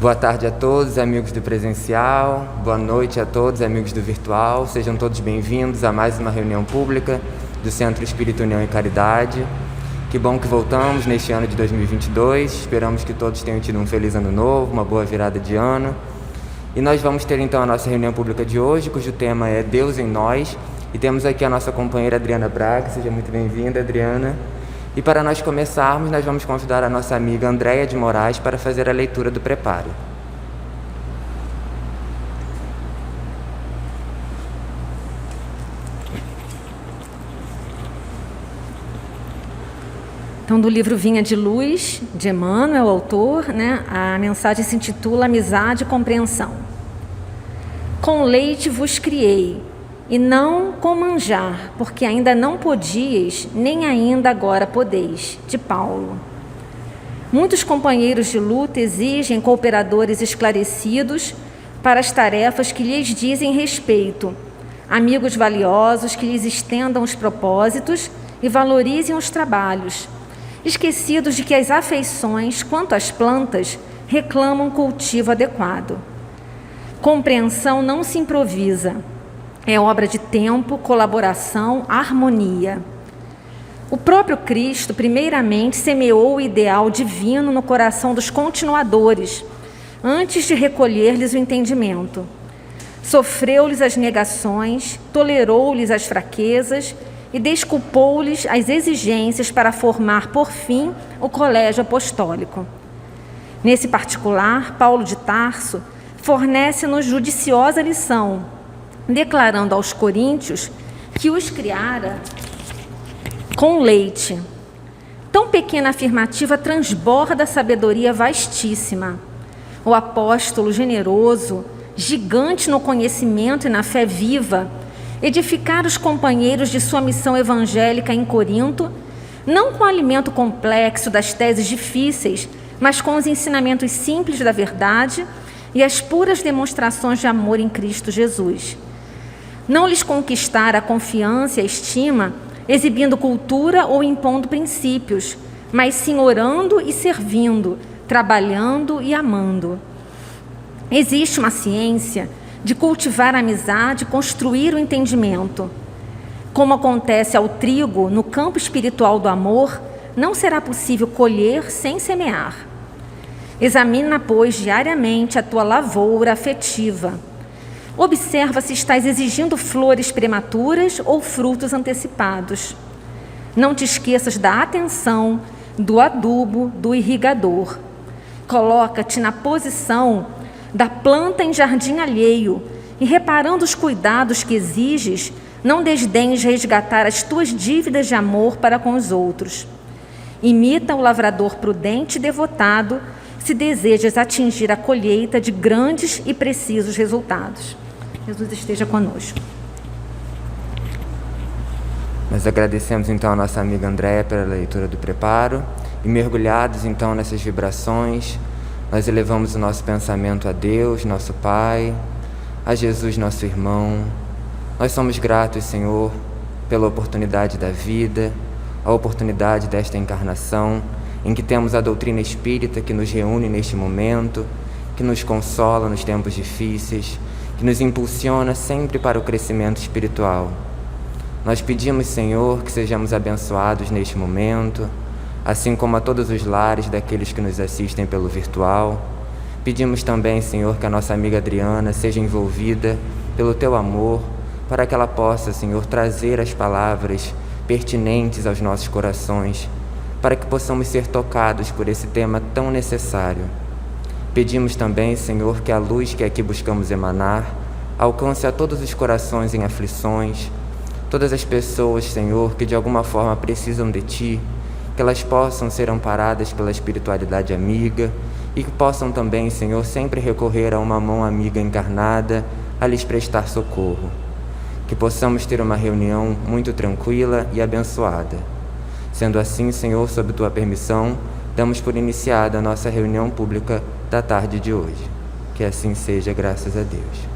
Boa tarde a todos, amigos do presencial. Boa noite a todos, amigos do virtual. Sejam todos bem-vindos a mais uma reunião pública do Centro Espírita União e Caridade. Que bom que voltamos neste ano de 2022. Esperamos que todos tenham tido um feliz ano novo, uma boa virada de ano. E nós vamos ter então a nossa reunião pública de hoje, cujo tema é Deus em Nós. E temos aqui a nossa companheira Adriana Braga. Seja muito bem-vinda, Adriana. E para nós começarmos, nós vamos convidar a nossa amiga Andréia de Moraes para fazer a leitura do preparo. Então, do livro Vinha de Luz, de Emmanuel, o autor, a mensagem se intitula Amizade e Compreensão. Com leite vos criei, e não com manjar, porque ainda não podíeis, nem ainda agora podeis. De Paulo. Muitos companheiros de luta exigem cooperadores esclarecidos para as tarefas que lhes dizem respeito, amigos valiosos que lhes estendam os propósitos e valorizem os trabalhos, esquecidos de que as afeições, quanto às plantas, reclamam cultivo adequado. Compreensão não se improvisa. É obra de tempo, colaboração, harmonia. O próprio Cristo, primeiramente, semeou o ideal divino no coração dos continuadores, antes de recolher-lhes o entendimento. Sofreu-lhes as negações, tolerou-lhes as fraquezas e desculpou-lhes as exigências para formar, por fim, o colégio apostólico. Nesse particular, Paulo de Tarso fornece-nos judiciosa lição, declarando aos coríntios que os criara com leite. Tão pequena afirmativa transborda a sabedoria vastíssima. O apóstolo generoso, gigante no conhecimento e na fé viva, edificar os companheiros de sua missão evangélica em Corinto, não com o alimento complexo das teses difíceis, mas com os ensinamentos simples da verdade e as puras demonstrações de amor em Cristo Jesus. Não lhes conquistar a confiança e a estima, exibindo cultura ou impondo princípios, mas sim orando e servindo, trabalhando e amando. Existe uma ciência de cultivar a amizade e construir o entendimento. Como acontece ao trigo no campo espiritual do amor, não será possível colher sem semear. Examina, pois, diariamente a tua lavoura afetiva. Observa se estás exigindo flores prematuras ou frutos antecipados. Não te esqueças da atenção, do adubo, do irrigador. Coloca-te na posição da planta em jardim alheio e, reparando os cuidados que exiges, não desdenhes resgatar as tuas dívidas de amor para com os outros. Imita o lavrador prudente e devotado se desejas atingir a colheita de grandes e precisos resultados. Jesus esteja conosco. Nós agradecemos então a nossa amiga Andréia pela leitura do preparo e, mergulhados então nessas vibrações, nós elevamos o nosso pensamento a Deus, nosso Pai, a Jesus, nosso irmão. Nós somos gratos, Senhor, pela oportunidade da vida, a oportunidade desta encarnação, em que temos a doutrina espírita que nos reúne neste momento, que nos consola nos tempos difíceis, que nos impulsiona sempre para o crescimento espiritual. Nós pedimos, Senhor, que sejamos abençoados neste momento, assim como a todos os lares daqueles que nos assistem pelo virtual. Pedimos também, Senhor, que a nossa amiga Adriana seja envolvida pelo Teu amor, para que ela possa, Senhor, trazer as palavras pertinentes aos nossos corações, para que possamos ser tocados por esse tema tão necessário. Pedimos também, Senhor, que a luz que aqui buscamos emanar alcance a todos os corações em aflições, todas as pessoas, Senhor, que de alguma forma precisam de Ti, que elas possam ser amparadas pela espiritualidade amiga e que possam também, Senhor, sempre recorrer a uma mão amiga encarnada a lhes prestar socorro. Que possamos ter uma reunião muito tranquila e abençoada. Sendo assim, Senhor, sob Tua permissão, damos por iniciada a nossa reunião pública da tarde de hoje. Que assim seja, graças a Deus.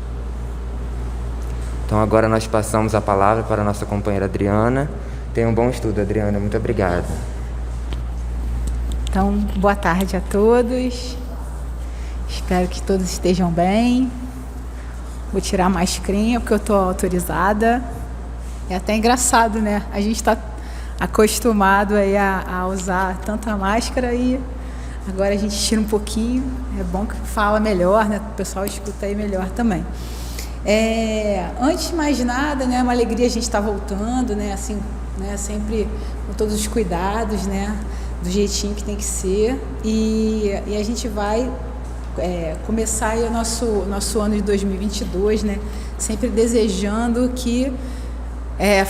Então agora nós passamos a palavra para a nossa companheira Adriana. Tenha um bom estudo, Adriana. Muito obrigado. Então, boa tarde a todos. Espero que todos estejam bem. Vou tirar a mascarinha porque eu estou autorizada. É até engraçado, né? A gente está acostumado aí a usar tanta máscara e agora a gente tira um pouquinho. É bom que fala melhor, né? O pessoal escuta aí melhor também. Antes de mais nada, né? É uma alegria a gente estar voltando, né? Assim, né? Sempre com todos os cuidados, né? Do jeitinho que tem que ser. E a gente vai começar aí o nosso ano de 2022, né? Sempre desejando que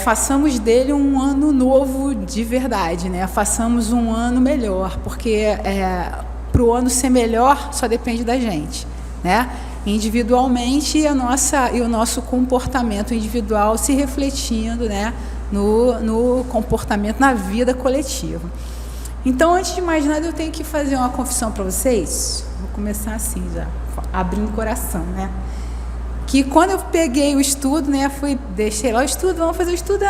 façamos dele um ano novo de verdade, né? Façamos um ano melhor, porque para o ano ser melhor só depende da gente, né? Individualmente e o nosso comportamento individual se refletindo, né? No comportamento, na vida coletiva. Então, antes de mais nada, eu tenho que fazer uma confissão para vocês. Vou começar assim já, abrindo o coração, né? Que quando eu peguei o estudo, né? Deixei lá o estudo, vamos fazer o estudo.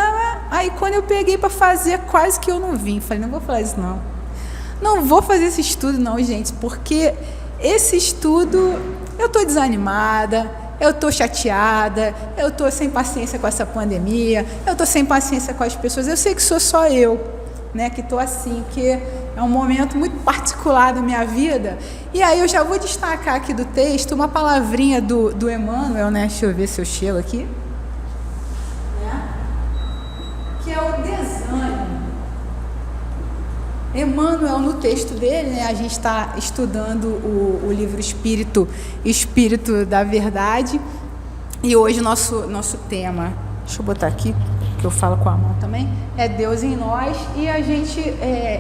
Aí quando eu peguei para fazer, quase que eu não vim. Falei, não vou falar isso não. Não vou fazer esse estudo não, gente, porque esse estudo, eu estou desanimada, eu estou chateada, eu estou sem paciência com essa pandemia, eu estou sem paciência com as pessoas. Eu sei que sou só eu, né, que estou assim, que é um momento muito particular da minha vida. E aí eu já vou destacar aqui do texto uma palavrinha do Emmanuel, né? Deixa eu ver se eu chego aqui. Que é o desânimo. Emmanuel, no texto dele, né, a gente está estudando o livro Espírito da Verdade. E hoje o nosso tema, deixa eu botar aqui, que eu falo com a mão também, é Deus em nós. E a gente,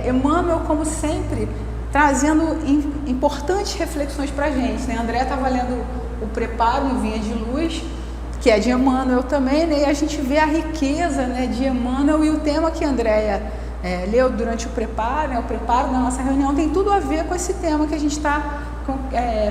Emmanuel, como sempre, trazendo importantes reflexões para a gente, né? André estava lendo o Preparo no Vinha de Luz, que é de Emmanuel também, né? E a gente vê a riqueza, né, de Emmanuel, e o tema que a Andréia leu durante o Preparo, né? O Preparo da nossa reunião tem tudo a ver com esse tema que a gente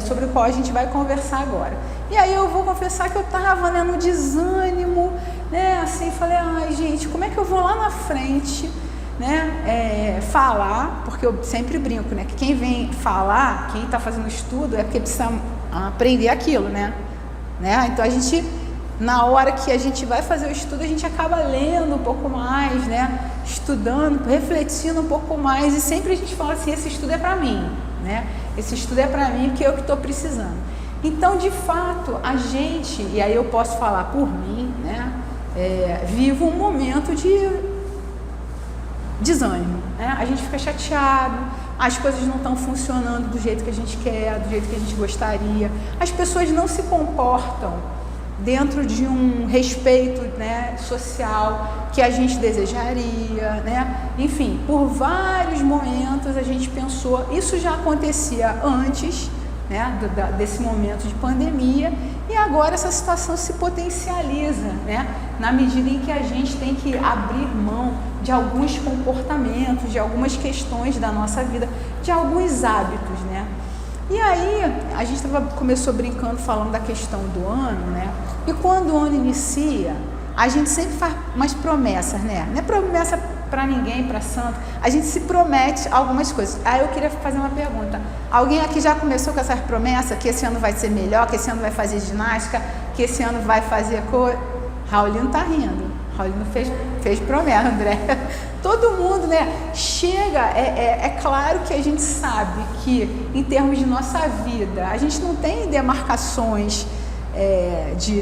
sobre o qual a gente vai conversar agora. E aí eu vou confessar que eu estava, né, no desânimo, né, assim, falei, ai gente, como é que eu vou lá na frente, né, falar, porque eu sempre brinco, né, que quem vem falar, quem está fazendo estudo é porque precisa aprender aquilo, né, então a gente, na hora que a gente vai fazer o estudo, a gente acaba lendo um pouco mais, né, estudando, refletindo um pouco mais, e sempre a gente fala assim, esse estudo é para mim, né, esse estudo é para mim porque é o que estou precisando. Então, de fato, a gente, e aí eu posso falar por mim, né, vivo um momento de desânimo, né? A gente fica chateado, as coisas não estão funcionando do jeito que a gente quer, do jeito que a gente gostaria, as pessoas não se comportam dentro de um respeito, né, social que a gente desejaria, né? Enfim, por vários momentos a gente pensou, isso já acontecia antes, né, desse momento de pandemia, e agora essa situação se potencializa, né, na medida em que a gente tem que abrir mão de alguns comportamentos, de algumas questões da nossa vida, de alguns hábitos, né? E aí a gente começou brincando, falando da questão do ano, né? E quando o ano inicia, a gente sempre faz umas promessas, né? Não é promessa para ninguém, para santo. A gente se promete algumas coisas. Aí eu queria fazer uma pergunta. Alguém aqui já começou com essa promessa? Que esse ano vai ser melhor, que esse ano vai fazer ginástica, que esse ano vai fazer coisa? Raulino tá rindo. Raulino fez promessa, André. Todo mundo, né? Chega, é claro que a gente sabe que em termos de nossa vida, a gente não tem demarcações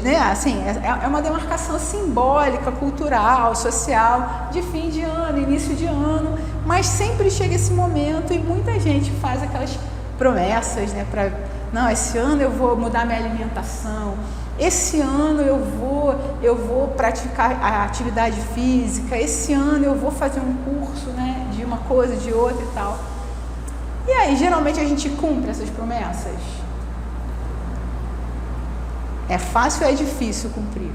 né, assim, é uma demarcação simbólica, cultural, social, de fim de ano, início de ano, mas sempre chega esse momento e muita gente faz aquelas promessas, né, não, esse ano eu vou mudar minha alimentação, esse ano eu vou praticar a atividade física, esse ano eu vou fazer um curso, né, de uma coisa, de outra e tal. E aí, geralmente a gente cumpre essas promessas? É fácil ou é difícil cumprir?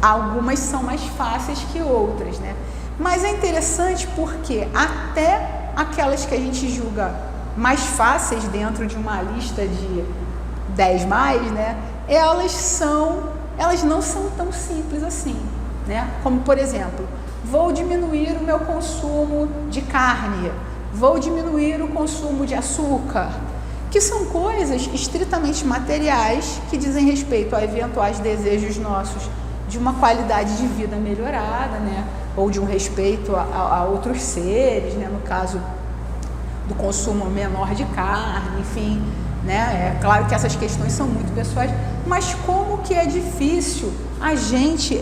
Algumas são mais fáceis que outras, né? Mas é interessante porque até aquelas que a gente julga mais fáceis dentro de uma lista de 10 mais, né? Elas não são tão simples assim, né? Como, por exemplo, vou diminuir o meu consumo de carne, vou diminuir o consumo de açúcar. que são coisas estritamente materiais que dizem respeito a eventuais desejos nossos de uma qualidade de vida melhorada, né? Ou de um respeito a outros seres, né? No caso do consumo menor de carne, enfim, né? É claro que essas questões são muito pessoais, mas como que é difícil a gente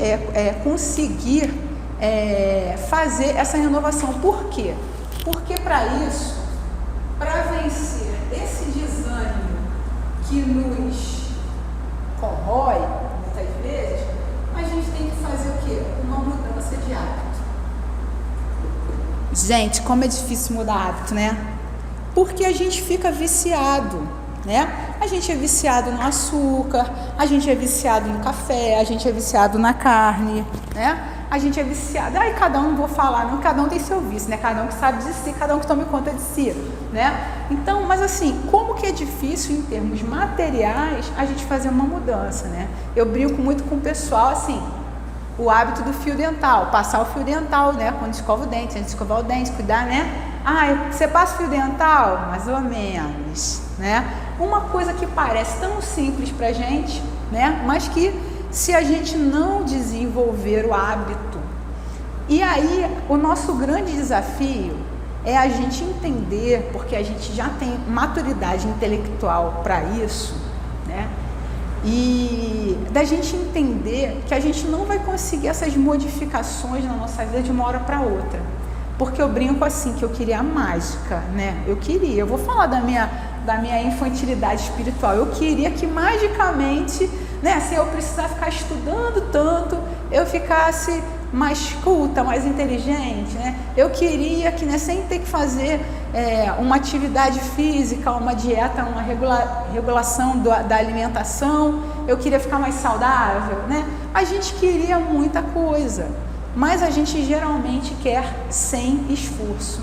conseguir fazer essa renovação. Por quê? Porque para isso, para vencer esse desânimo que nos corrói, muitas vezes, a gente tem que fazer o quê? Uma mudança de hábito. Gente, como é difícil mudar hábito, né? Porque a gente fica viciado, né? A gente é viciado no açúcar, a gente é viciado no café, a gente é viciado na carne, né? A gente é viciado, cada um, não vou falar não, cada um tem seu vício, né? Cada um que sabe de si, cada um que tome conta de si, né? Então, mas assim, como que é difícil em termos materiais a gente fazer uma mudança, né? Eu brinco muito com o pessoal, assim, o hábito do fio dental, passar o fio dental, né? Quando escova o dente, antes de escovar o dente, cuidar, né? Você passa o fio dental? Mais ou menos, né? Uma coisa que parece tão simples pra gente, né? Mas que se a gente não desenvolver o hábito, e aí o nosso grande desafio é a gente entender, porque a gente já tem maturidade intelectual para isso, né? E da gente entender que a gente não vai conseguir essas modificações na nossa vida de uma hora para outra. Porque eu brinco assim, que eu queria a mágica, né? Eu vou falar da minha infantilidade espiritual. Eu queria que magicamente, né, sem eu precisar ficar estudando tanto, eu ficasse mais culta, mais inteligente, né? Eu queria que, né, sem ter que fazer uma atividade física, uma dieta, uma regulação da alimentação, eu queria ficar mais saudável, né? A gente queria muita coisa, mas a gente geralmente quer sem esforço,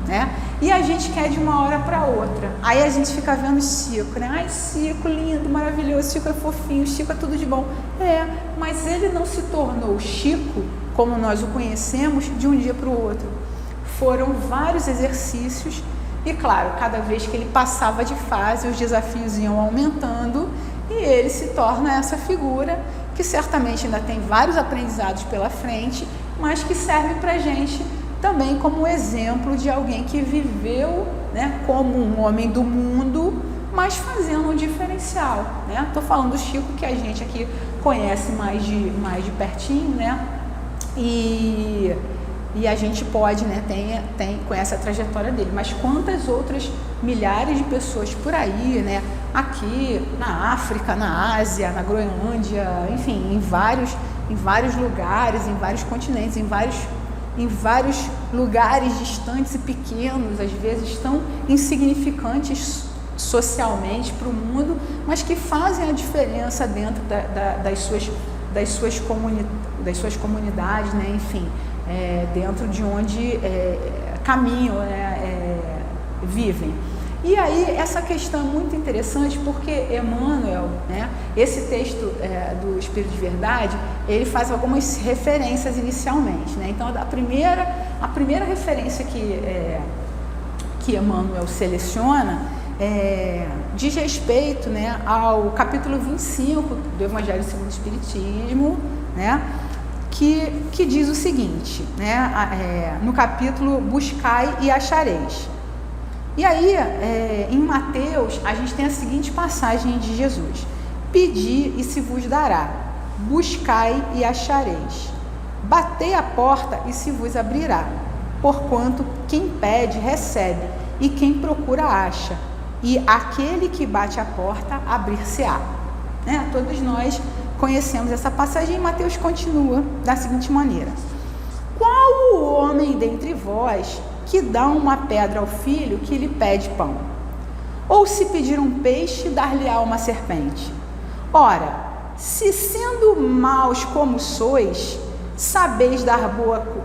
né? E a gente quer de uma hora para outra. Aí a gente fica vendo o Chico, né? Ai, Chico, lindo, maravilhoso, Chico é fofinho, Chico é tudo de bom. Mas ele não se tornou Chico, como nós o conhecemos, de um dia para o outro. Foram vários exercícios e, claro, cada vez que ele passava de fase, os desafios iam aumentando e ele se torna essa figura que certamente ainda tem vários aprendizados pela frente, mas que serve para a gente também como exemplo de alguém que viveu, né, como um homem do mundo, mas fazendo um diferencial, né? Estou falando do Chico, que a gente aqui conhece mais de pertinho, né? E a gente pode, né, conhece a trajetória dele, mas quantas outras milhares de pessoas por aí, né, aqui na África, na Ásia, na Groenlândia, enfim, em vários lugares, em vários continentes, em vários lugares distantes e pequenos, às vezes tão insignificantes socialmente para o mundo, mas que fazem a diferença dentro das suas comunidades, né? Enfim, dentro de onde caminham, né? Vivem. E aí essa questão é muito interessante porque Emmanuel, né, esse texto do Espírito de Verdade, ele faz algumas referências inicialmente, né? Então a primeira referência que Emmanuel seleciona diz respeito, né, ao capítulo 25 do Evangelho segundo o Espiritismo, né, que diz o seguinte, né, no capítulo Buscai e achareis. E aí, em Mateus, a gente tem a seguinte passagem de Jesus: pedi e se vos dará, buscai e achareis, batei a porta e se vos abrirá, porquanto quem pede recebe, e quem procura acha, e aquele que bate a porta abrir-se-á. Né? Todos nós conhecemos essa passagem. E Mateus continua da seguinte maneira: qual o homem dentre vós que dá uma pedra ao filho que lhe pede pão? Ou se pedir um peixe, dar-lhe-á uma serpente? Ora, se sendo maus como sois, sabeis dar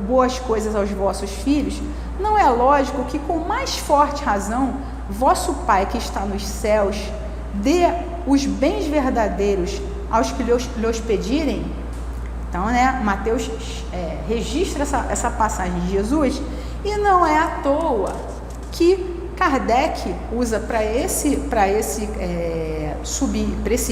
boas coisas aos vossos filhos, não é lógico que com mais forte razão vosso Pai que está nos céus dê os bens verdadeiros aos que lhes pedirem? Então, né, Mateus registra essa passagem de Jesus, e não é à toa que Kardec usa para esse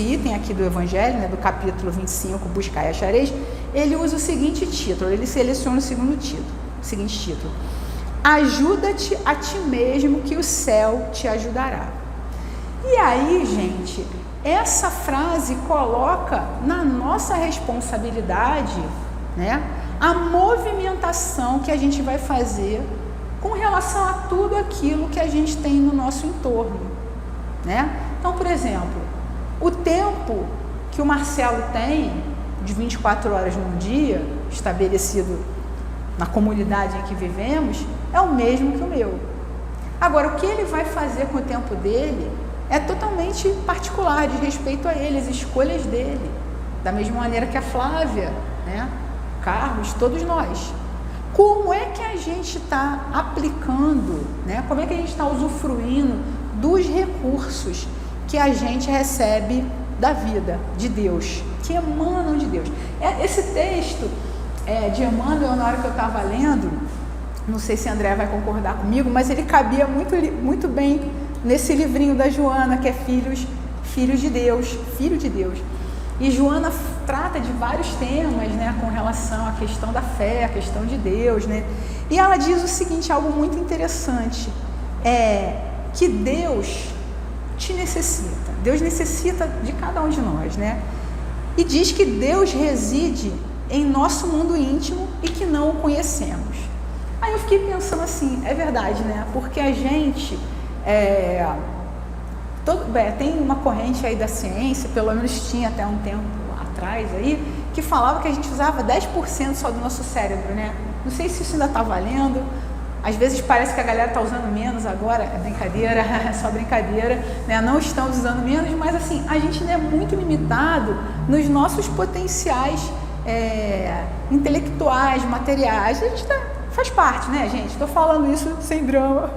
item aqui do Evangelho, né, do capítulo 25, Buscai e Achareis, ele usa o seguinte título, ele seleciona o seguinte título: ajuda-te a ti mesmo que o céu te ajudará. E aí, gente, essa frase coloca na nossa responsabilidade, né, a movimentação que a gente vai fazer com relação a tudo aquilo que a gente tem no nosso entorno, né? Então, por exemplo, o tempo que o Marcelo tem de 24 horas num dia, estabelecido na comunidade em que vivemos, é o mesmo que o meu. Agora, o que ele vai fazer com o tempo dele é totalmente particular, de respeito a ele, as escolhas dele, da mesma maneira que a Flávia, né? Carlos, todos nós. Como é que a gente está aplicando, né? Como é que a gente está usufruindo dos recursos que a gente recebe da vida, de Deus, que emanam de Deus? Esse texto de Emmanuel, na hora que eu estava lendo, não sei se a André vai concordar comigo, mas ele cabia muito bem nesse livrinho da Joana, que é Filho de Deus. E Joana trata de vários temas, né, com relação à questão da fé, à questão de Deus, né? E ela diz o seguinte, algo muito interessante, que Deus te necessita. Deus necessita de cada um de nós, né? E diz que Deus reside em nosso mundo íntimo e que não o conhecemos. Aí eu fiquei pensando assim, é verdade, né? Porque a gente tem uma corrente aí da ciência, pelo menos tinha até um tempo atrás aí, que falava que a gente usava 10% só do nosso cérebro, né? Não sei se isso ainda está valendo. Às vezes parece que a galera está usando menos agora, é brincadeira, é só brincadeira, né? Não estamos usando menos, mas assim, a gente ainda é muito limitado nos nossos potenciais intelectuais, materiais. A gente faz parte, né, gente? Estou falando isso sem drama,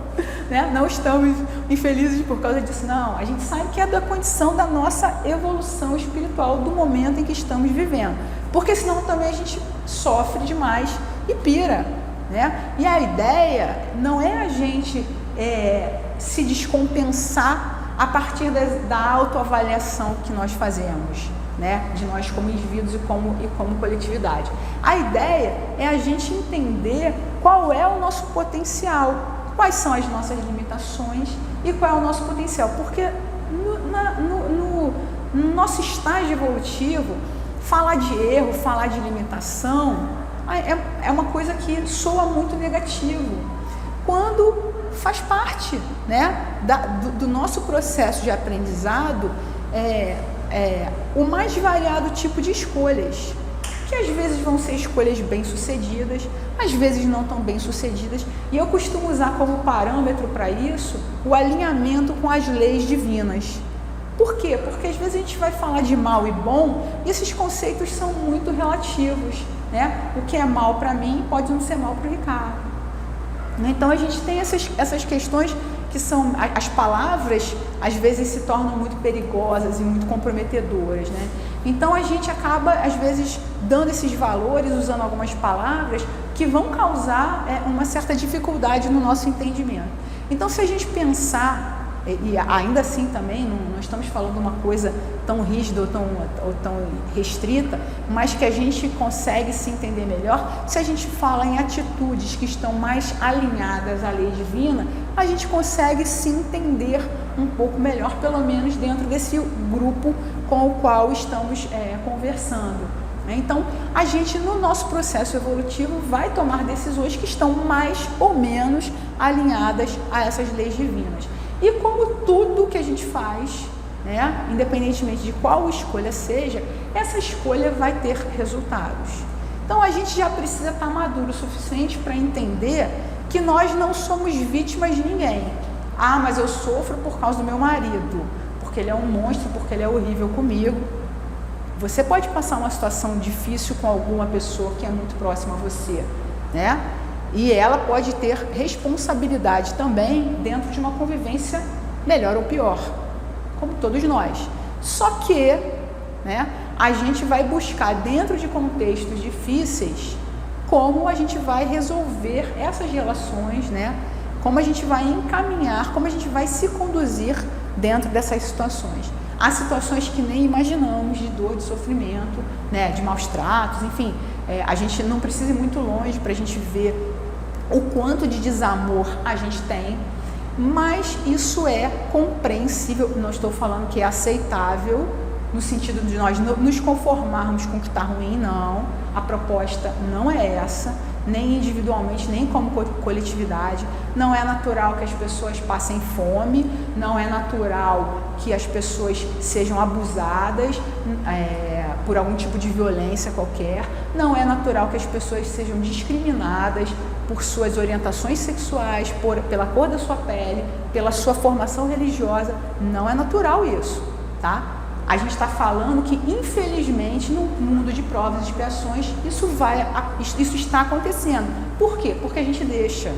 né? Não estamos infelizes por causa disso, não. A gente sabe que é da condição da nossa evolução espiritual do momento em que estamos vivendo, porque senão também a gente sofre demais e pira, né? E a ideia não é a gente se descompensar a partir da autoavaliação que nós fazemos, né? De nós como indivíduos e como coletividade. A ideia é a gente entender qual é o nosso potencial, quais são as nossas limitações e qual é o nosso potencial, porque no nosso estágio evolutivo, falar de erro, falar de limitação é uma coisa que soa muito negativo, quando faz parte, né, do nosso processo de aprendizado, o mais variado tipo de escolhas, que às vezes vão ser escolhas bem-sucedidas, às vezes não tão bem-sucedidas, e eu costumo usar como parâmetro para isso o alinhamento com as leis divinas. Por quê? Porque às vezes a gente vai falar de mal e bom, e esses conceitos são muito relativos, né? O que é mal para mim pode não ser mal para o Ricardo. Então a gente tem essas questões que são, as palavras às vezes se tornam muito perigosas e muito comprometedoras, né? Então a gente acaba às vezes dando esses valores, usando algumas palavras que vão causar uma certa dificuldade no nosso entendimento. Então, se a gente pensar, e ainda assim também não estamos falando uma coisa tão rígida ou tão restrita, mas que a gente consegue se entender melhor, se a gente fala em atitudes que estão mais alinhadas à lei divina, a gente consegue se entender um pouco melhor, pelo menos dentro desse grupo com o qual estamos conversando. Então, a gente no nosso processo evolutivo vai tomar decisões que estão mais ou menos alinhadas a essas leis divinas. E como tudo que a gente faz, né, independentemente de qual escolha seja, essa escolha vai ter resultados. Então a gente já precisa estar maduro o suficiente para entender que nós não somos vítimas de ninguém. Ah, mas eu sofro por causa do meu marido, porque ele é um monstro, porque ele é horrível comigo. Você pode passar uma situação difícil com alguma pessoa que é muito próxima a você, né? E ela pode ter responsabilidade também dentro de uma convivência melhor ou pior, como todos nós. Só que, né, a gente vai buscar dentro de contextos difíceis como a gente vai resolver essas relações, né, como a gente vai encaminhar, como a gente vai se conduzir dentro dessas situações. Há situações que nem imaginamos, de dor, de sofrimento, né, de maus tratos, enfim, a gente não precisa ir muito longe para a gente ver o quanto de desamor a gente tem, mas isso é compreensível. Não estou falando que é aceitável no sentido de nós nos conformarmos com o que está ruim, não. A proposta não é essa, nem individualmente, nem como coletividade. Não é natural que as pessoas passem fome, não é natural que as pessoas sejam abusadas por algum tipo de violência qualquer, não é natural que as pessoas sejam discriminadas por suas orientações sexuais, pela cor da sua pele, pela sua formação religiosa. Não é natural isso, tá? A gente está falando que, infelizmente, no mundo de provas e expiações, isso está acontecendo. Por quê? Porque a gente deixa.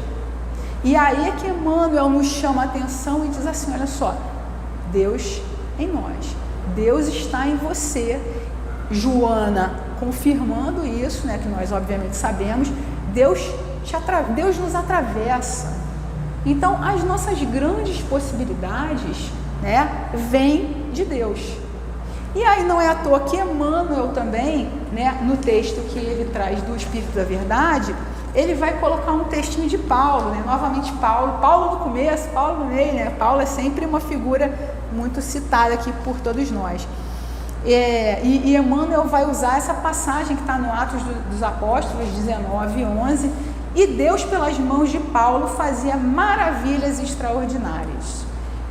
E aí é que Emmanuel nos chama a atenção e diz assim, olha só, Deus em nós, Deus está em você. Joana confirmando isso, né, que nós obviamente sabemos, Deus nos atravessa. Então, as nossas grandes possibilidades, né, vêm de Deus. E aí não é à toa que Emmanuel também, né, no texto que ele traz do Espírito da Verdade, ele vai colocar um textinho de Paulo, né? Novamente Paulo no começo, Paulo no meio, né? Paulo é sempre uma figura muito citada aqui por todos nós. E Emmanuel vai usar essa passagem que está no Atos dos Apóstolos 19:11, e Deus pelas mãos de Paulo fazia maravilhas extraordinárias.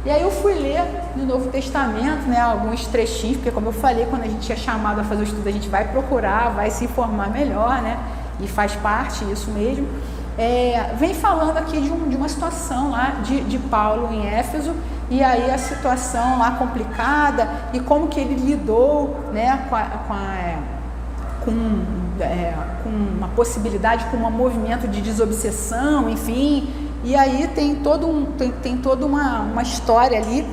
E aí eu fui ler no Novo Testamento, né, alguns trechinhos, porque como eu falei, quando a gente é chamado a fazer o estudo, a gente vai procurar, vai se informar melhor, né, e faz parte isso mesmo. Vem falando aqui de uma situação lá de Paulo em Éfeso, e aí a situação lá complicada, e como que ele lidou, né, com uma possibilidade, com um movimento de desobsessão, enfim. E aí tem toda uma história ali,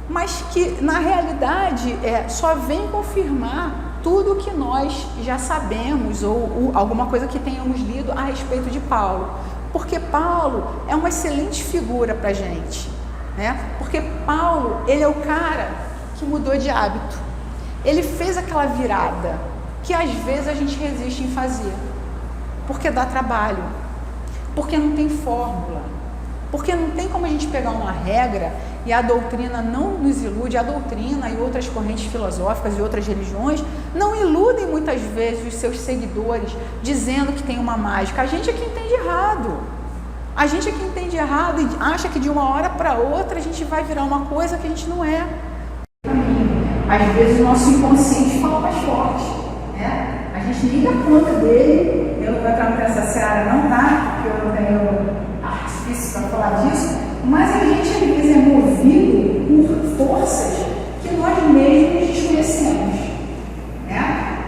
mas que na realidade só vem confirmar tudo o que nós já sabemos, ou alguma coisa que tenhamos lido a respeito de Paulo. Porque Paulo é uma excelente figura para a gente, né? Porque Paulo, ele é o cara que mudou de hábito. Ele fez aquela virada que às vezes a gente resiste em fazer, porque dá trabalho, porque não tem fórmula. Porque não tem como a gente pegar uma regra, e a doutrina não nos ilude, a doutrina e outras correntes filosóficas e outras religiões não iludem muitas vezes os seus seguidores dizendo que tem uma mágica. A gente é que entende errado. A gente é que entende errado e acha que de uma hora para outra a gente vai virar uma coisa que a gente não é. Às vezes o nosso inconsciente fala mais forte, né? A gente nem dá conta dele. Eu não vou entrar nessa seara não, tá? Porque eu não tenho artifício para falar disso, mas a gente às vezes é movido por forças que nós mesmos desconhecemos, né?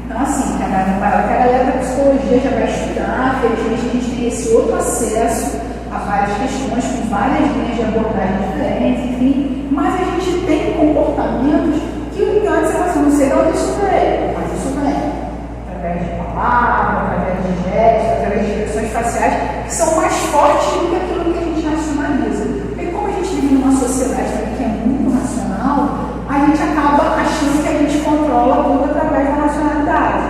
Então assim, a galera da psicologia já vai estudar, felizmente a gente tem esse outro acesso a várias questões, com várias linhas de abordagem diferentes, enfim, mas a gente tem comportamentos que o melhor é assim, não sei de onde isso vem, mas isso vem através de palavras, através de gestos, através de expressões faciais, que são mais fortes do que aquilo que a gente racionaliza. Porque como a gente vive numa sociedade que é muito racional, a gente acaba achando que a gente controla tudo através da racionalidade,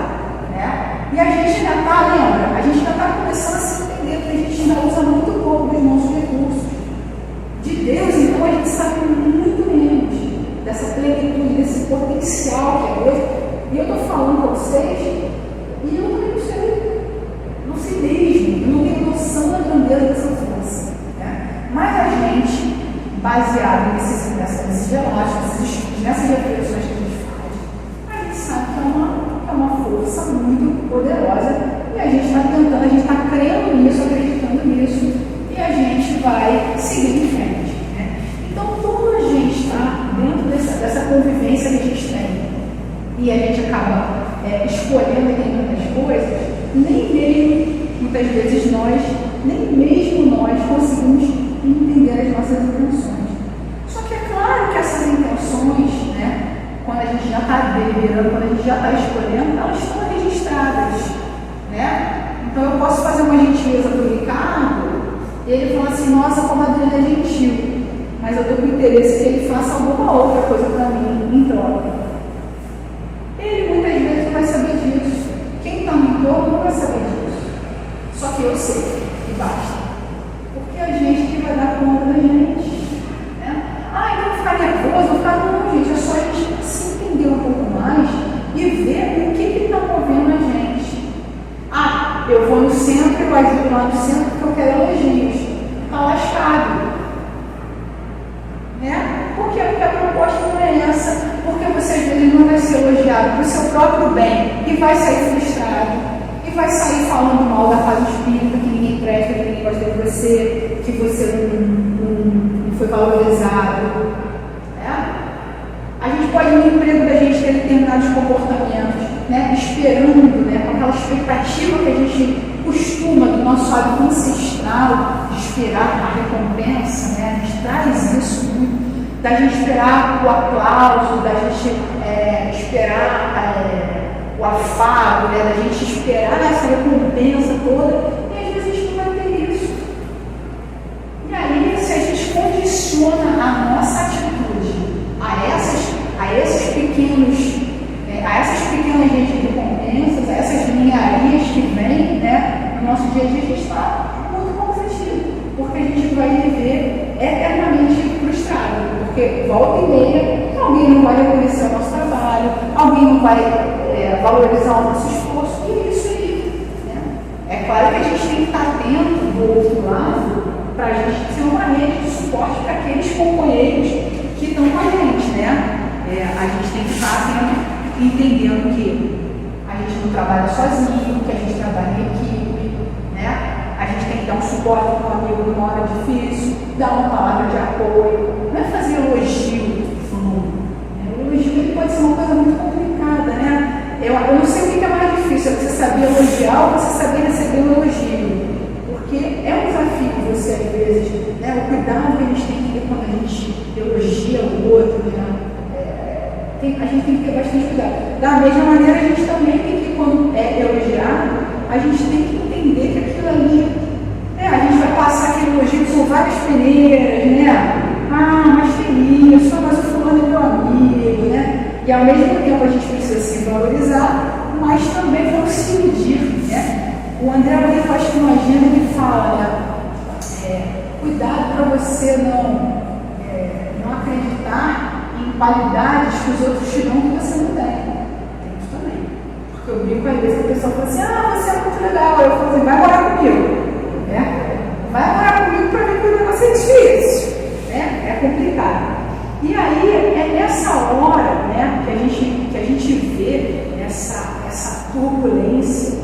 né? E a gente ainda está, lembra? A gente ainda está começando a se entender que a gente ainda usa muito pouco dos nossos recursos. De Deus, então, a gente sabe muito menos dessa plenitude, desse potencial que é Deus. E eu estou falando para vocês, e eu também não sei mesmo, eu não tenho noção da grandeza dessa força, né? Mas a gente, baseado nesses relatos, nessas reflexões que a gente faz, a gente sabe que é uma força muito poderosa, e a gente está tentando, a gente está crendo nisso, acreditando nisso, e a gente vai seguir em frente, né? Então, quando a gente está dentro dessa convivência que a gente tem, e a gente acaba escolhendo determinadas coisas, nem mesmo, muitas vezes nem mesmo nós conseguimos entender as nossas intenções. Só que é claro que essas intenções, né, quando a gente já está deliberando, quando a gente já está escolhendo, elas estão registradas, né? Então eu posso fazer uma gentileza para o Ricardo E ele fala assim, nossa, como a Adriana é gentil, mas eu estou com interesse que ele faça alguma outra coisa para mim em troca. Ele muitas vezes não vai saber disso. Quem está no entorno não vai saber disso. Só que eu sei, e basta. Porque a gente que vai dar conta da gente. Né? Então vou ficar nervoso, vou ficar não, gente. É só a gente se entender um pouco mais e ver o que está movendo a gente. Eu vou no centro, eu ajudo lá no centro porque eu quero elogios. Está lascado. Né? Por quê? Porque a proposta não é essa. Porque você às vezes não vai ser elogiado pro seu próprio bem e vai sair frustrado. E vai sair falando mal da fase espírita, que ninguém presta, que ninguém gosta de você, que você não foi valorizado. Né? A gente pode, no emprego da gente, ter determinados comportamentos, né? Esperando, né? Com aquela expectativa que a gente costuma, do nosso hábito ancestral, de esperar a recompensa, né? A gente traz isso muito, da gente esperar o aplauso, da gente esperar o afago, né? Da gente esperar essa recompensa toda, e às vezes a gente não vai ter isso. E aí, se a gente condiciona a nossa atitude a essas pequenas recompensas, a essas ninharias que vêm, né, no nosso dia a dia, a gente está muito confundido, porque a gente vai viver eternamente frustrado, porque volta e meia, alguém não vai reconhecer o nosso trabalho, alguém não vai valorizar o nosso esforço, e isso aí. Né? É claro que a gente tem que estar atento do outro lado para a gente ser uma rede de suporte para aqueles companheiros que estão com a gente, né? A gente tem que estar atento, entendendo que a gente não trabalha sozinho, que a gente trabalha em equipe, né? A gente tem que dar um suporte para um amigo numa hora difícil, dar uma palavra de apoio, não é fazer elogio. O elogio ele pode ser uma coisa muito complicada, né? Eu não sei o que é mais difícil, é você saber elogiar ou você saber receber um elogio. Porque é um desafio você, às vezes, né? O cuidado que a gente tem que ter quando a gente elogia o outro, né? A gente tem que ter bastante cuidado. Da mesma maneira, a gente também tem que, quando é elogiado, a gente tem que entender que aquilo ali, a gente vai passar aquele elogio, são várias peneiras, né? Mas tem isso, mas o fulano é meu amigo, né? E ao mesmo tempo a gente precisa se valorizar, mas também vamos se medir, né? O André Bonito, acho que no agenda ele fala, né? Cuidado para você não acreditar em qualidades que os outros te dão que você não tem. Tem isso também. Porque eu brinco às vezes que a pessoa fala assim, você é muito legal. Eu falo assim, vai morar comigo. Né? Vai morar comigo para ver que o negócio é difícil. Né? É complicado. E aí, é nessa hora, né, que a gente vê essa turbulência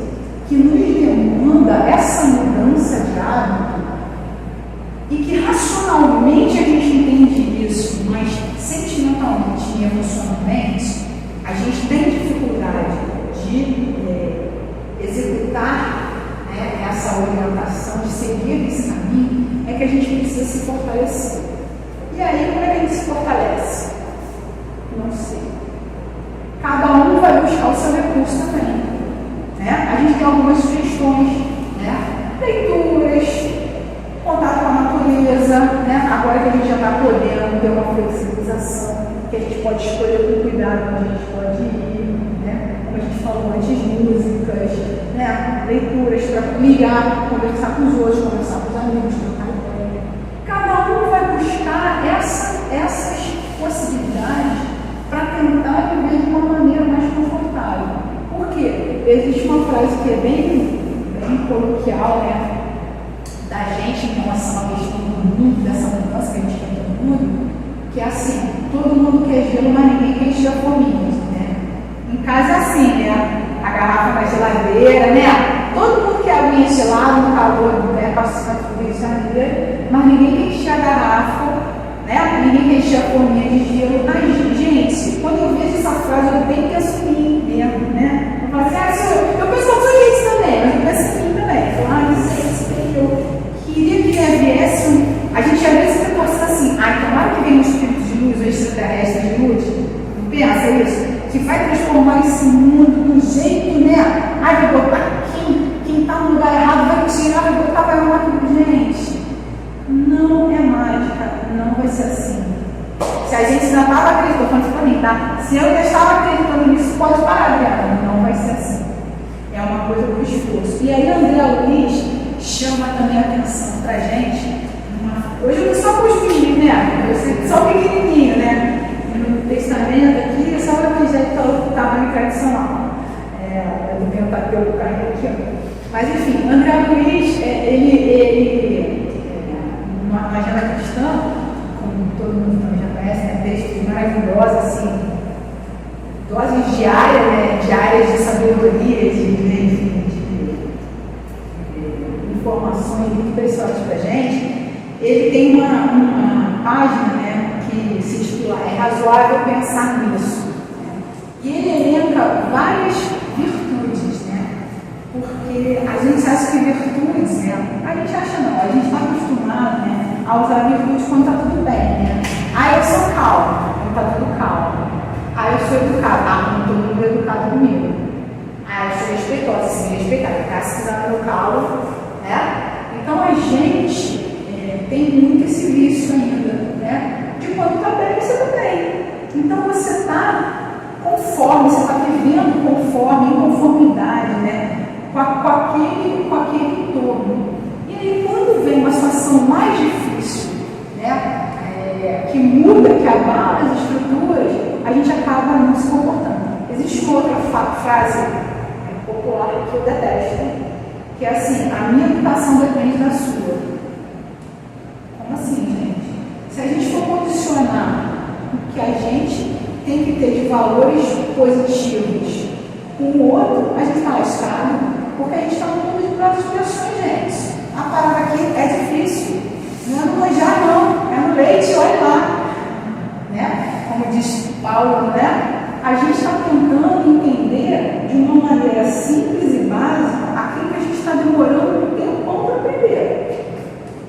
que nos demanda essa mudança de hábito e que racionalmente a gente entende isso, mas sentimentalmente e emocionalmente a gente tem dificuldade de executar, né, essa orientação, de seguir esse caminho, é que a gente precisa se fortalecer. E aí, como é que a gente se fortalece? Não sei. Cada um vai buscar o seu recurso também. Né? A gente tem algumas sugestões, né? Leituras, contato com a natureza, né? Agora que a gente já está podendo ter uma flexibilização, que a gente pode escolher com cuidado onde a gente pode ir, né? Como a gente falou antes, músicas, né? Leituras para ligar, conversar com os outros, conversar com os amigos, trocar ideia. Cada um vai buscar essas possibilidades para tentar viver de uma maneira mais confortável. Por quê? Existe uma frase que é bem coloquial, né, da gente em relação à questão do mundo, dessa mudança que a gente tem no mundo, que é assim, todo mundo quer gelo, mas ninguém quer encher a fominha, né? Em casa é assim, né? A garrafa na geladeira, né? Todo mundo quer aguinha gelada no calor, né? Participando do geladeira, mas ninguém quer encher a garrafa, né? Ninguém quer encher a fominha de gelo. Mas, gente, quando eu vejo essa frase, eu tenho que assumir mesmo, né? Eu falo assim, eu penso sobre isso também, mas eu penso em mim também. Eu falo, eu queria que viesse, a gente às vezes fica pensando assim, tomara que venha um espírito de luz, ou extraterrestre de luz, não pensa isso? Que vai transformar esse mundo do jeito, né? Vai botar quem está no lugar errado, vai tirar, vai botar, vai arrumar tudo. Gente, Se eu estava acreditando nisso, pode parar, Adriana. Não vai ser assim. É uma coisa do esforço. E aí, André Luiz chama também a atenção pra gente. Hoje eu só com os meninos, né? Eu sei só pequenininho, né? No testamento aqui, só o evangelho tamanho tradicional. Do Pentateuco caiu aqui. Mas enfim, André Luiz, na agenda cristã, como todo mundo também já conhece, né? Textos maravilhosos, assim, doses diárias, né? Diárias de sabedoria, de informações muito preciosas para a gente. Ele tem uma página, né, que se titula É Razoável Pensar Nisso. Né? E ele elenca várias virtudes, né? Porque a gente acha que virtudes, né? A gente acha não, a gente está acostumado, né, a usar virtudes quando está tudo bem, né? Eu sou calma, então está tudo calmo. Eu sou educada, não todo mundo é educado comigo. Eu sou respeitosa, se me respeitar, ficar se usar meu calo, né? Então a gente tem muito esse vício ainda, né? De quando está bem, você está bem. Então você está conforme, você está vivendo conforme, em conformidade, né? Com aquele entorno. E aí quando vem uma situação mais difícil, né? Que muda, que abala as estruturas, a gente acaba não se comportando. Existe uma outra frase popular que eu detesto, que é assim: a minha reputação depende da sua. Como assim, gente? Se a gente for condicionar o que a gente tem que ter de valores positivos com o outro, a gente está lascado, porque a gente está no mundo de provas e expiações, gente. A parada aqui é difícil. Não é no manjar, não. É no leite, olha lá. Né? Como diz Paulo, né? A gente está tentando entender de uma maneira simples e básica aquilo que a gente está demorando um tempão para aprender.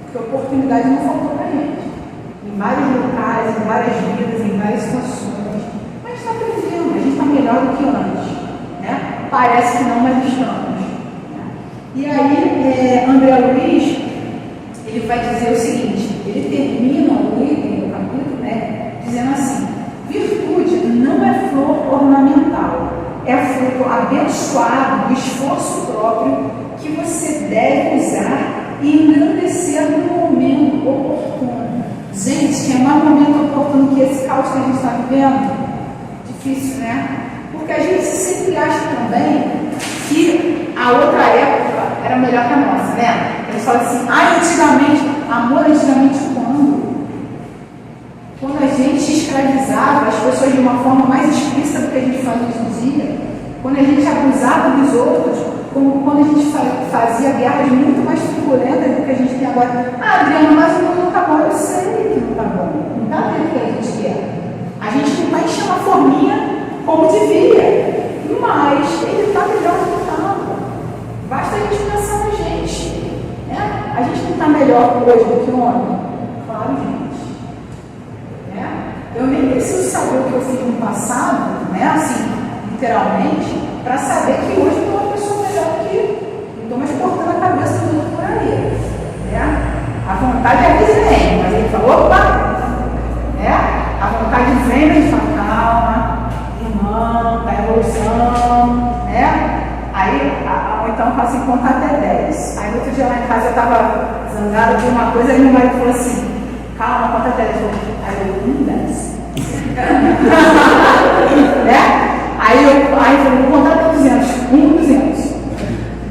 Porque a oportunidade não faltou para a gente. Em vários locais, em várias vidas, em várias situações. Mas a gente está aprendendo, a gente está melhor do que antes. Né? Parece que não, mas estamos. E aí, André Luiz, ele vai dizer o seguinte, ele termina o item, o capítulo, né, dizendo assim: virtude não é flor ornamental, é fruto abençoado do esforço próprio que você deve usar e engrandecer no momento oportuno. Gente, tem mais momento oportuno que esse caos que a gente está vivendo? Difícil, né? Porque a gente sempre acha também que a outra época era melhor que a nossa, né? Eles falam assim: antigamente, amor antigamente quando? Quando a gente escravizava as pessoas de uma forma mais explícita do que a gente faz hoje em dia, quando a gente abusava dos outros, como quando a gente fazia guerras muito mais turbulentas do que a gente tem agora. Adriana, mas o mundo não está bom. Eu sei que não está bom. Não está vendo o que a gente quer. A gente não está enchendo a forminha como devia, mas ele está melhor do que estava. Basta a gente pensar na gente. Né? A gente não está melhor hoje do que ontem? Claro, gente. Né? Eu nem preciso saber o que eu fiz no passado, né? Assim, literalmente, para saber que hoje eu estou uma pessoa melhor do que não estou mais cortando a cabeça do mundo por aí. Né? A vontade é que vem, mas ele falou: opa! Né? A vontade vem, mas a gente fala: calma, irmão, está em evolução. Né? Aí, ou então fala assim: contar até 10. Aí, outro dia lá em casa eu estava zangada de uma coisa, e meu marido falou assim: calma, conta até 10. Aí eu, 10. Né? Aí eu falei: vou contar até 200. 200.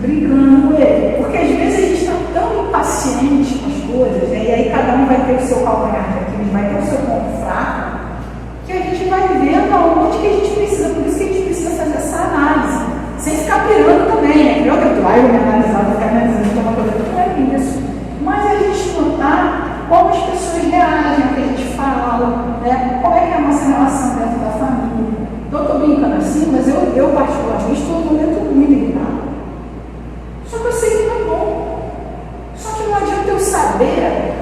Brincando com ele. Porque às vezes a gente está tão impaciente com as coisas, né? E aí cada um vai ter o seu calcanhar de Aquiles, vai ter o seu ponto fraco, que a gente vai vendo aonde que a gente precisa. Por isso que a gente precisa fazer essa análise. Sem ficar pirando também, né? Que eu vou me analisar, vou ficar analisando, que é uma coisa que não é isso. Mas a gente notar como as pessoas reagem ao que a gente fala, né? Como é que é a nossa relação dentro da família. Eu estou brincando assim, mas eu particularmente estou num momento muito irritado. Só que eu sei que não é bom. Só que não adianta eu saber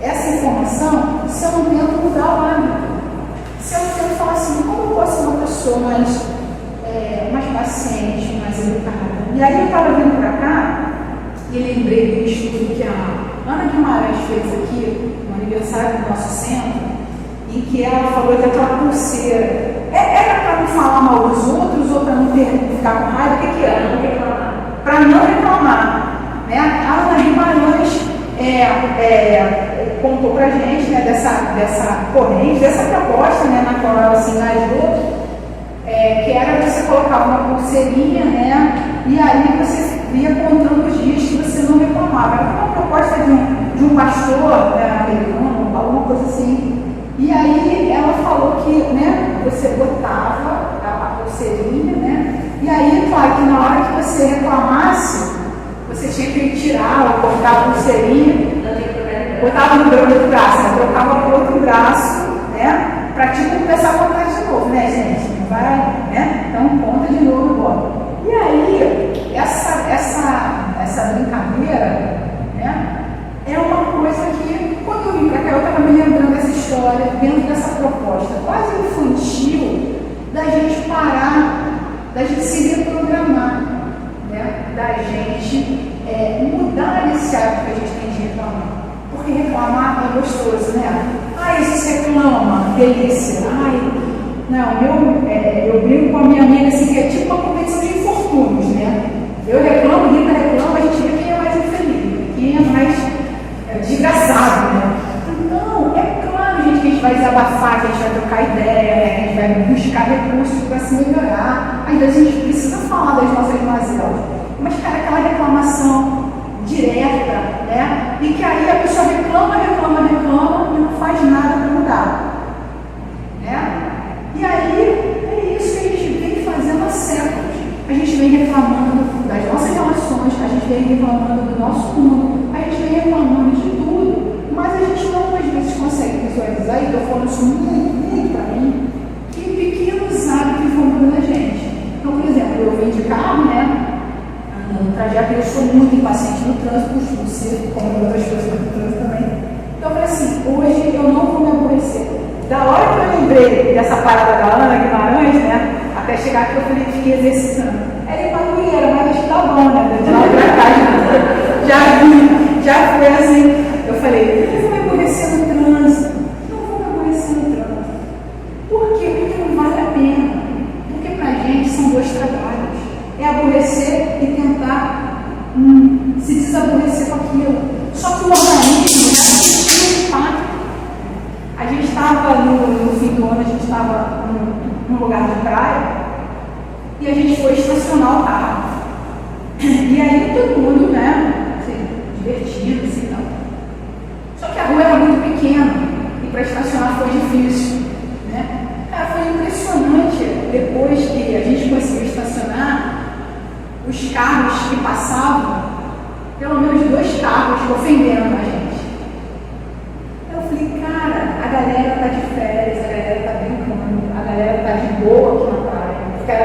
essa informação se eu não tento mudar o hábito. Se eu não tento falar assim: como eu posso ser uma pessoa mais paciente, mais educada? E aí eu estava vindo para cá e lembrei do estudo que a Ana Guimarães fez aqui no aniversário do nosso centro, em que ela falou que aquela pulseira Era para não falar mal dos outros ou para não ficar com raiva? O que era? Para não reclamar. Né? A Ana Guimarães contou para a gente, né, dessa corrente, dessa proposta, né, na qual ela se engajou, que era você colocar uma pulseirinha, né, e aí você ia contando os dias que você não reclamava. Era uma proposta de um pastor, né, americano, alguma coisa assim. E aí ela falou que, né, você botava a pulseirinha, né, e aí, claro, que na hora que você reclamasse, você tinha que tirar ou cortar a pulseirinha, botava no outro braço, né, trocava para o outro braço, né, para tipo começar a contar de novo, né, gente? Não vai, né? Então conta de novo, bota. E aí, essa brincadeira, né, é uma coisa que, quando eu vim para cá, eu estava me lembrando dessa história, dentro dessa proposta quase infantil, da gente parar, da gente se reprogramar, né, da gente mudar esse hábito que a gente tem de reclamar. Porque reclamar é gostoso, né? Ai, você reclama, delícia. Ai, não, eu brinco com a minha amiga assim, que é tipo uma competição de infortúnios, né? Eu reclamo, Rita reclama, a gente vê quem é mais infeliz, quem é mais desgraçado, né? Então, é claro, gente, que a gente vai desabafar, que a gente vai trocar ideia, né? Que a gente vai buscar recursos para se melhorar. Às vezes a gente precisa falar das nossas mazelas. Mas, cara, aquela reclamação direta, né? E que aí a pessoa reclama e não faz nada para mudar, né? E aí é isso que a gente vem fazendo há séculos. A gente vem reclamando das nossas relações, a gente vem reclamando do nosso mundo, a gente vem reclamando de tudo, mas a gente não às vezes consegue visualizar, e estou falando isso muito para mim, que pequenos hábitos vão mudando a gente. Então, por exemplo, eu venho de carro, né? No trajeto, eu sou muito impaciente no trânsito, costumo ser, como outras pessoas no trânsito também. Então, eu falei assim, hoje eu não vou me aborrecer. Da hora que eu lembrei dessa parada da Ana Guimarães, né, até chegar aqui eu falei, fiquei exercitando. Era em Madureira, mas acho que tá bom, né, de lá pra cá, já fui assim. Eu falei, eu vou me aborrecer no trânsito. Não vou me aborrecer no trânsito. Por quê? Porque não vale a pena. Porque pra gente são dois trabalhos. É aborrecer e tentar se desaborrecer com aquilo. Só que o organismo, né, tem um impacto. A gente estava no fim do ano, a gente estava num lugar de praia e a gente foi estacionar o carro. E aí todo mundo, né, assim, divertido, assim, não. Só que a rua era muito pequena e para estacionar foi difícil, né? Cara, foi impressionante depois que a gente conseguiu estacionar. Os carros que passavam, pelo menos 2 carros ofendendo a gente. Eu falei, cara, a galera tá de férias, a galera tá brincando, a galera tá de boa aqui na praia. Porque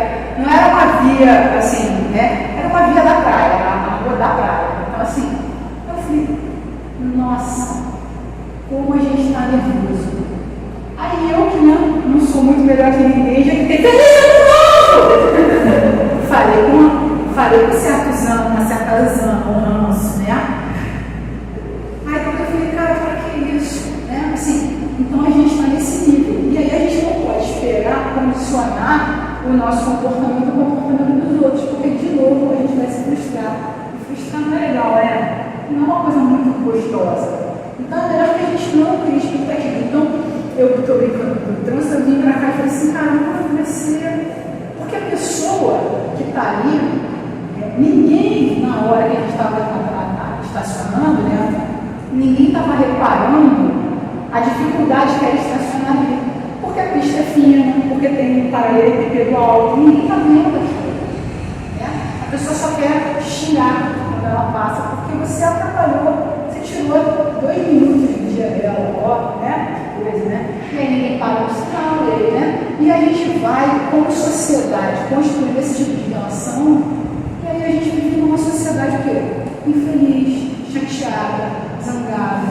não era uma via, assim, né? Era uma via da praia, era a rua da praia. Então, assim, eu falei, nossa, como a gente tá nervoso. Aí eu, que não sou muito melhor que ninguém, já gritei, feliz ano novo! Falei com uma certa zama, um ranço, né? Aí quando eu falei, cara, para que isso? Né? Assim, então a gente está nesse nível. E aí a gente não pode esperar condicionar o nosso comportamento ao comportamento dos outros, porque de novo a gente vai se frustrar. E frustrar não é legal, né? Não é uma coisa muito gostosa. Então é melhor que a gente não crie expectativa. Então, eu estou brincando do trânsito, eu vim para cá e falei assim, cara, não vai ser. Porque a pessoa que está ali, ninguém, na hora que a gente estava estacionando, né, ninguém estava reparando a dificuldade que era estacionar ali. Porque a pista é fina, porque tem um paralelepípedo alto, ninguém está vendo aquilo. Né? A pessoa só quer xingar quando ela passa, porque você atrapalhou, você tirou 2 minutos do dia dela, ó, né? Coisa, né? E aí ninguém para no sinal, né? E a gente vai, como sociedade, construir esse tipo de relação. E aí a gente vive numa sociedade o quê? Infeliz, chateada, zangada,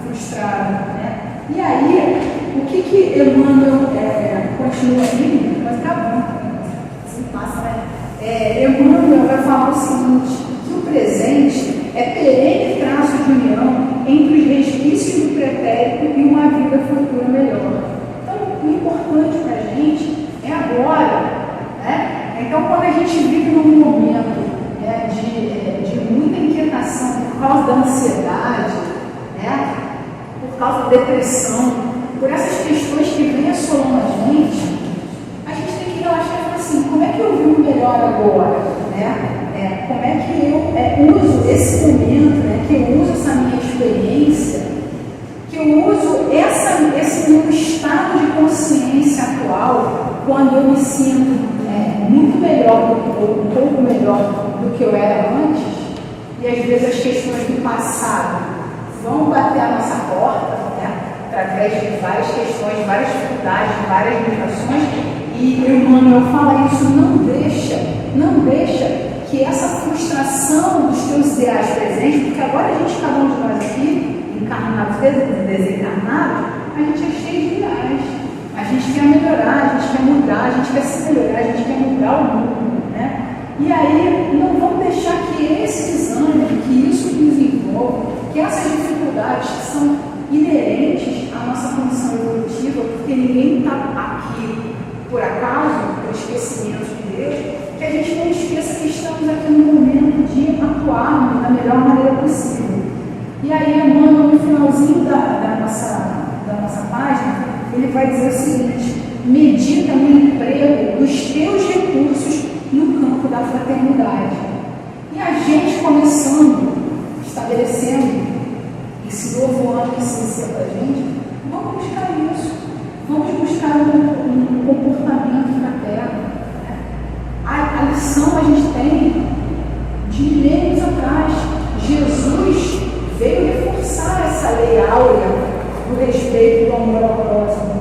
frustrada, né? E aí, o que Emmanuel continua aqui, mas tá bom, assim passa, né? Emmanuel vai falar o seguinte, que o presente é perene traço de união entre os resquícios do pretérito e uma vida futura melhor. Então, o importante para a gente causa da ansiedade, né? Por causa da depressão, por essas questões que vêm assolando a gente tem que relaxar e falar assim, como é que eu vivo melhor agora? Né? Como é que eu uso esse momento, né? Que eu uso essa minha experiência, que eu uso esse meu estado de consciência atual, quando eu me sinto muito melhor, ou um pouco melhor do que eu era antes, e às vezes as questões do passado vão bater a nossa porta, né? Através de várias questões, várias dificuldades, várias limitações, e o Emmanuel fala isso, não deixa que essa frustração dos teus ideais presentes, porque agora cada um de nós aqui, encarnados e desencarnados, a gente é cheio de ideais, a gente quer melhorar, a gente quer mudar, a gente quer se melhorar, a gente quer mudar o mundo, né? E aí não vamos deixar que esse desânimo, que isso desenvolva, que essas dificuldades que são inerentes à nossa condição evolutiva, porque ninguém está aqui por acaso, por esquecimento de Deus, que a gente não esqueça que estamos aqui no momento de atuarmos da melhor maneira possível. E aí, Emmanuel, no finalzinho da nossa página, ele vai dizer o seguinte: medita no emprego dos teus recursos no campo da fraternidade. E a gente começando, estabelecendo esse novo ano que se inicia para a gente, vamos buscar isso. Vamos buscar um comportamento fraterno. A lição a gente tem de milênios atrás. Jesus veio reforçar essa lei áurea do respeito, do amor ao próximo.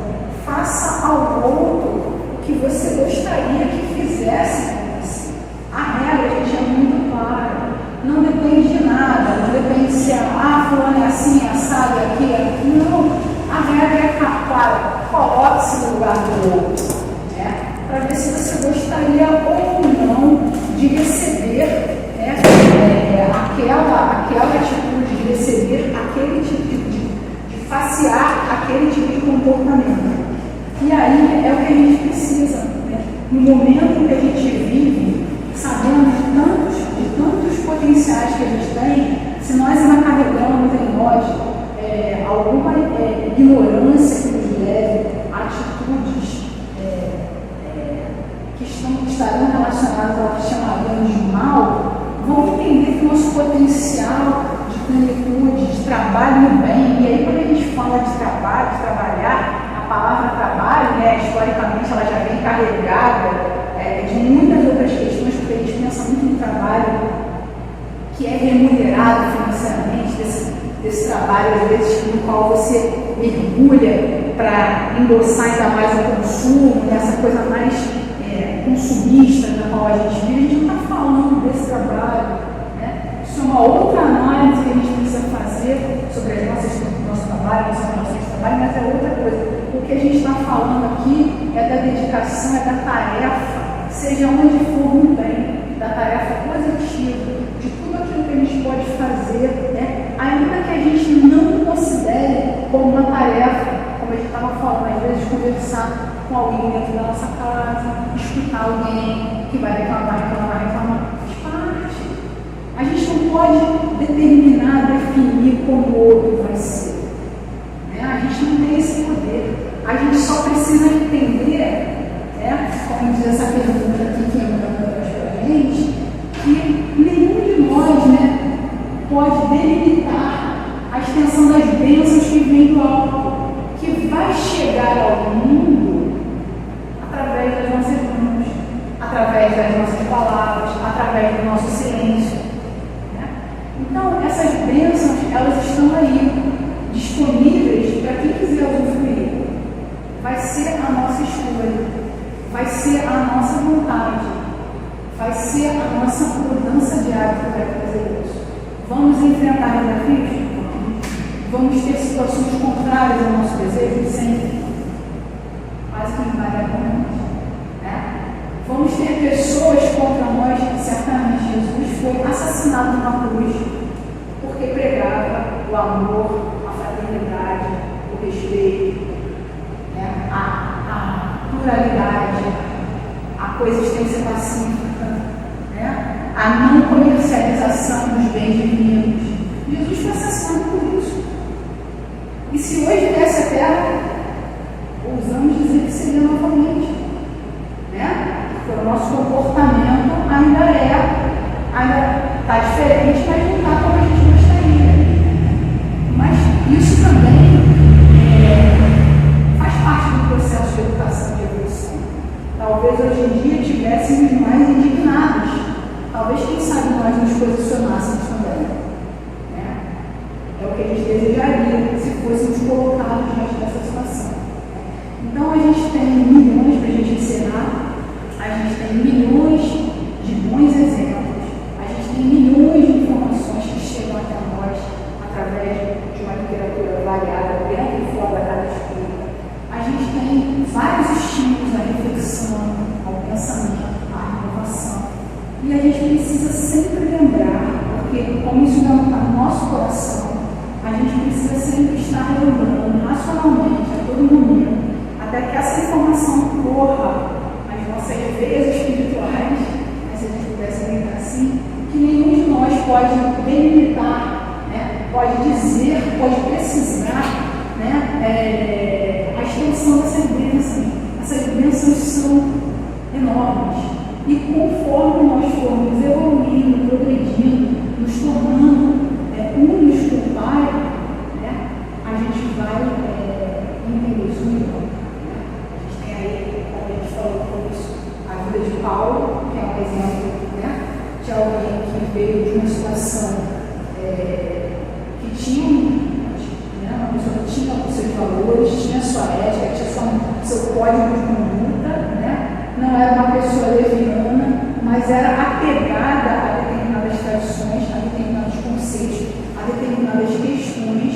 Faça ao outro o que você gostaria que fizesse com você. A regra, gente, é muito clara. Não depende de nada, não depende se fulano é assim, assado, aqui, não. A regra é clara. Coloque-se no lugar do outro, né? Para ver se você gostaria ou não de receber, né, aquela atitude, de receber aquele tipo de facear aquele tipo de comportamento. E aí é o que a gente precisa, né? No momento que a gente vive, sabendo de tantos potenciais que a gente tem, se nós ainda carregamos em nós alguma ignorância que nos leve a atitudes que estarão relacionadas ao que chamaremos de mal, vamos entender que o nosso potencial de plenitude, de trabalho no bem, e aí quando a gente fala de trabalho, de trabalhar, a palavra trabalho, né, historicamente ela já vem carregada de muitas outras questões, porque a gente pensa muito no trabalho que é remunerado financeiramente, desse trabalho, às vezes, no qual você mergulha para endossar ainda mais o consumo, nessa coisa mais consumista na qual a gente vive. A gente não está falando desse trabalho, né? Isso é uma outra análise que a gente precisa fazer sobre o nosso trabalho, nossas relações de trabalho, mas é outra coisa. O que a gente está falando aqui é da dedicação, é da tarefa, seja onde for no bem, da tarefa positiva, de tudo aquilo que a gente pode fazer, né? Ainda que a gente não considere como uma tarefa, como a gente estava falando, às vezes conversar com alguém dentro da nossa casa, escutar alguém que vai reclamar, faz parte. A gente não pode determinar, definir como o outro vai ser, né? A gente não tem esse poder. A gente só precisa entender, né, como diz essa pergunta aqui que traz para a gente, que nenhum de nós, né, pode delimitar a extensão das bênçãos que vem do alto, que vai chegar ao mundo através das nossas mãos, através das nossas palavras, através do nosso silêncio, né? Então, essas bênçãos, elas estão aí, disponíveis para quem quiser usufruir. Vai ser a nossa escolha, vai ser a nossa vontade, vai ser a nossa mudança diária que vai fazer isso. Vamos enfrentar desafios? Vamos ter situações contrárias ao nosso desejo? Sempre. Quase que invariavelmente, né? Vamos ter pessoas contra nós. Certamente Jesus foi assassinado numa cruz porque pregava o amor, a fraternidade, o respeito, né? a pluralidade, a coexistência pacífica, né? A não comercialização dos bens divinos. diferente, mas não está como a gente gostaria. Mas isso também faz parte do processo de educação e de evolução. Talvez hoje em dia estivéssemos mais indignados. Talvez, quem sabe, nós nos posicionássemos também. Né? É o que a gente desejaria se fôssemos colocados diante dessa situação. Então, a gente tem milhões para a gente ensinar, a gente tem milhões de bons exemplos, a gente tem milhões de informações que chegam até nós através de uma literatura variada, dentro e fora da casa espírita. A gente tem vários estímulos à reflexão, ao pensamento, à inovação. E a gente precisa sempre lembrar, porque como isso não está no nosso coração, a gente precisa sempre estar lembrando racionalmente, a todo momento, até que essa informação corra as nossas veias espirituais, se a gente pudesse lembrar assim, que nenhum de nós pode delimitar, né, pode dizer, pode precisar, né, a extensão dessas bênçãos. Essas bênçãos são enormes. E conforme nós formos evoluindo, progredindo, nos tornando unos com o Pai, né, a gente vai entender isso melhor. A gente tem aí, como a gente falou com isso, a vida de Paulo, que é um exemplo, né, de alguém que veio de uma situação que tinha, né, uma pessoa que tinha os seus valores, tinha sua ética, tinha seu código de conduta, né? Não era uma pessoa leviana, mas era apegada a determinadas tradições, a determinados conceitos, a determinadas questões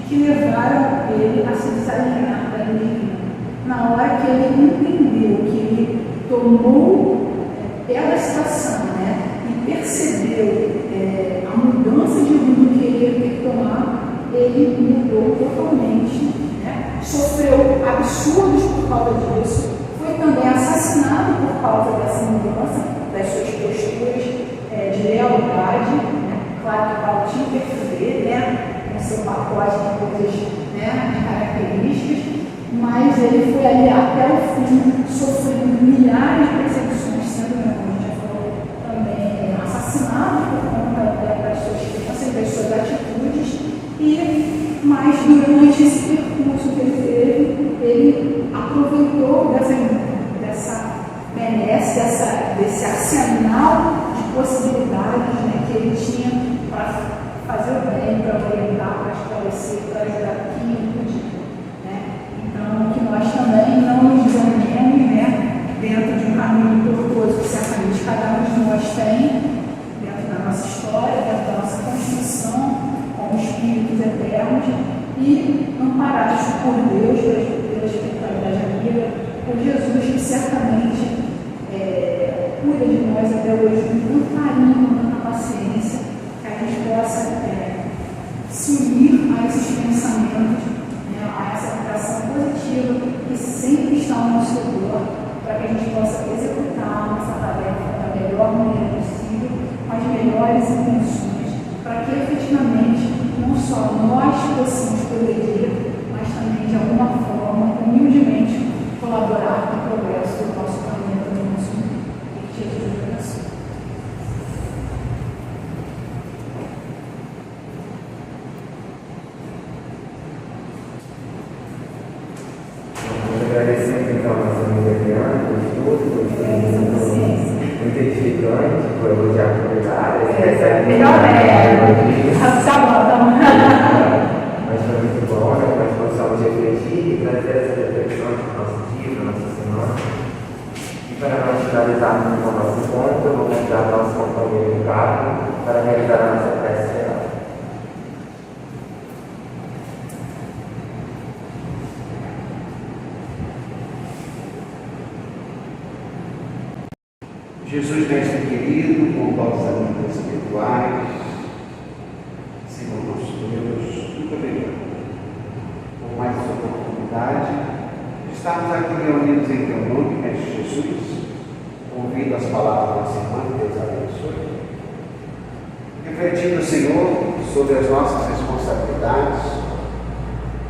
que levaram ele a se desalinhar da religião. Na hora que ele entendeu, que ele tomou pela situação, né, e percebeu a mudança de rumo que ele ia ter que tomar, ele mudou totalmente, né? Sofreu absurdos por causa disso, foi também assassinado por causa dessa mudança, das suas posturas de lealdade, né? Claro que Paulo tinha que defender, né, com seu pacote de coisas, né, de características, mas ele foi ali até o fim, sofrendo milhares de perseguições, sendo, como a gente já falou, também assassinado por conta das suas crenças, das suas atitudes, mas durante esse percurso que ele teve, ele aproveitou dessa benesse, desse arsenal de possibilidades, né, que ele tinha para fazer o bem, para orientar, para esclarecer, para ajudar quem ele podia. Então, que nós também não nos desanimemos, né, dentro de um caminho tortuoso que certamente cada um de nós tem, dentro da nossa história, dentro da nossa constituição, como espíritos eternos, e amparados por Deus, pela espiritualidade amiga, por Jesus, que certamente cuida de nós até hoje com tanto carinho, com tanta paciência, que a gente possa se unir a esses pensamentos, a essa vibração positiva que sempre está ao nosso redor, para que a gente possa executar a nossa tarefa da melhor maneira possível, com as melhores intenções, para que efetivamente não só nós possamos progredir, mas também de alguma forma, humildemente, colaborar com o progresso do nosso planeta, do nosso mundo. Jesus abençoe. Agradecemos então a nossa amiga Adriana por tudo, muito edificante, por elogiar a comunidade. Mas foi muito bom, né? Nós possamos refletir e trazer essa reflexão para o nosso dia, para a nossa semana. E para nós finalizarmos com o nosso ponto, eu vou convidar o nosso companheiro Ricardo para realizar a nossa prece final. Jesus, mestre querido, com todos os amigos espirituais, Senhor nosso Deus, muito obrigado por mais essa oportunidade de estarmos aqui reunidos em teu nome, mestre Jesus, ouvindo as palavras da nossa irmã, que Deus abençoe, refletindo, Senhor, sobre as nossas responsabilidades,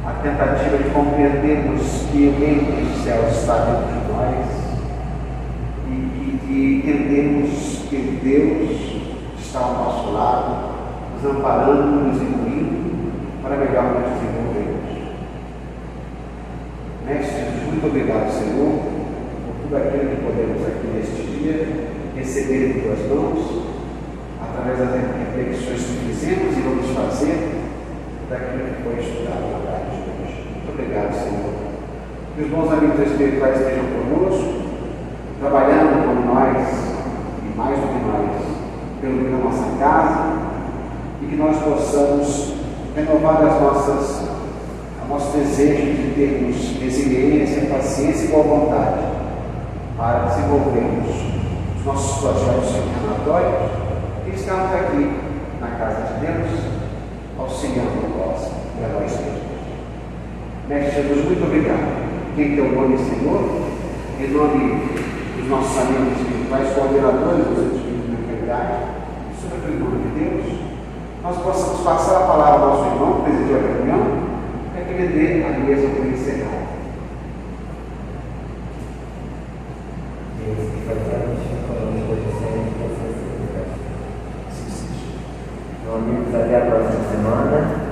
a tentativa de compreendermos que o reino dos céus está dentro de nós, e entendemos que Deus está ao nosso lado, nos amparando, nos incluindo, para melhor nos desenvolvermos. Mestre Jesus, muito obrigado, Senhor, por tudo aquilo que podemos aqui neste dia receber em tuas mãos, através das reflexões que fizemos e vamos fazer daquilo que foi estudado na tarde de hoje. Muito obrigado, Senhor. Que os bons amigos espirituais estejam conosco, trabalhando com nós, e mais do que nós, pelo bem da nossa casa, e que nós possamos renovar o nosso desejo de termos resiliência, paciência e boa vontade para desenvolvermos os nossos projetos encarnatórios e estarmos aqui na casa de Deus, auxiliando o próximo e a nós mesmos. Mestre Jesus, muito obrigado. Em teu nome, Senhor, em nome dos nossos amigos espirituais, coordenadores dos espíritos da caridade, sobre o nome de Deus, nós possamos passar a palavra ao nosso irmão, que presidiu a reunião, para que ele dê a mesa para encerrar. Então, amigos, até a próxima semana.